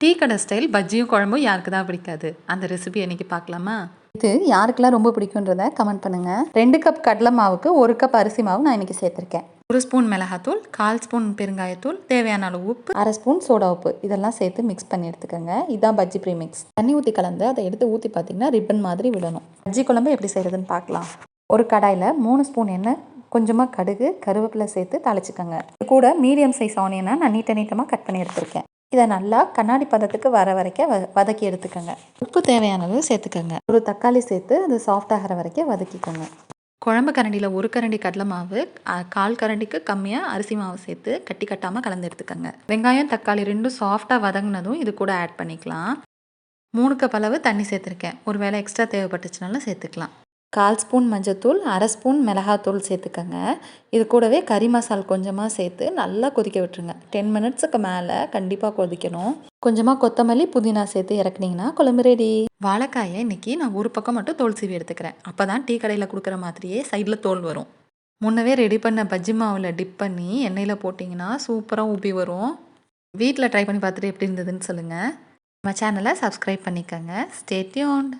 Tea கடை style பஜ்ஜியும் குழம்பும் யாருக்கு தான் பிடிக்காது? அந்த ரெசிபி இன்னைக்கு பார்க்கலாமா? இது யாருக்கெல்லாம் ரொம்ப பிடிக்குன்றத கமெண்ட் பண்ணுங்க. 2 கப் கடலை மாவுக்கு 1 கப் அரிசி மாவு நான் இன்னைக்கு சேர்த்துருக்கேன். 1 ஸ்பூன் மிளகாத்தூள், 1/4 ஸ்பூன் பெருங்காயத்தூள், தேவையான அளவு உப்பு, 1/2 ஸ்பூன் சோடா உப்பு இதெல்லாம் சேர்த்து மிக்ஸ் பண்ணி எடுத்துக்கோங்க. இதான் பஜ்ஜி ப்ரீமிக்ஸ். தண்ணி ஊற்றி கலந்து அதை எடுத்து ஊற்றி பார்த்தீங்கன்னா ரிப்பன் மாதிரி விடணும். பஜ்ஜி குழம்பு எப்படி செய்கிறதுன்னு பார்க்கலாம். ஒரு கடாயில் 3 ஸ்பூன் எண்ணெய், கொஞ்சமாக கடுகு, கருவேப்பிலை சேர்த்து தாளிச்சுக்கோங்க. இது கூட மீடியம் சைஸ் ஆனியனை நான் நீட்டமாக கட் பண்ணி எடுத்துருக்கேன். இதை நல்லா கண்ணாடி பதத்துக்கு வர வரைக்கும் வதக்கி எடுத்துக்கோங்க. உப்பு தேவையான அளவு சேர்த்துக்கோங்க. ஒரு தக்காளி சேர்த்து அது சாஃப்ட் ஆகிற வரைக்கும் வதக்கிக்கோங்க. குழம்பு கரண்டியில் 1 கரண்டி கடலை மாவு, 1/4 கரண்டிக்கு கம்மியாக அரிசி மாவு சேர்த்து கட்டி கட்டாமல் கலந்து எடுத்துக்கோங்க. வெங்காயம் தக்காளி ரெண்டும் சாஃப்டாக வதங்கினதும் இது கூட ஆட் பண்ணிக்கலாம். 3 கப் அளவு தண்ணி சேர்த்துருக்கேன். ஒரு வேளை எக்ஸ்ட்ரா தேவைப்பட்டுச்சுனாலும் சேர்த்துக்கலாம். 1/4 ஸ்பூன் மஞ்சத்தூள், 1/2 ஸ்பூன் மிளகாத்தூள் சேர்த்துக்கோங்க. இது கூடவே கறி மசால் கொஞ்சமாக சேர்த்து நல்லா கொதிக்க விட்டுருங்க. 10 மினிட்ஸுக்கு மேலே கண்டிப்பாக கொதிக்கணும். கொஞ்சமாக கொத்தமல்லி, புதினா சேர்த்து இறக்குனீங்கன்னா குழம்பு ரெடி. வாழைக்காயை இன்றைக்கி நான் ஒரு பக்கம் மட்டும் தோல் சீவி எடுத்துக்கிறேன். அப்போ தான் டீ கடையில் கொடுக்குற மாதிரியே சைடில் தோல் வரும். முன்னவே ரெடி பண்ண பஜ்ஜி மாவில் டிப் பண்ணி எண்ணெயில் போட்டிங்கன்னா சூப்பராக ஊப்பி வரும். வீட்டில் ட்ரை பண்ணி பார்த்துட்டு எப்படி இருந்ததுன்னு சொல்லுங்கள். நம்ம சேனலை சப்ஸ்கிரைப் பண்ணிக்கோங்க. Stay tuned.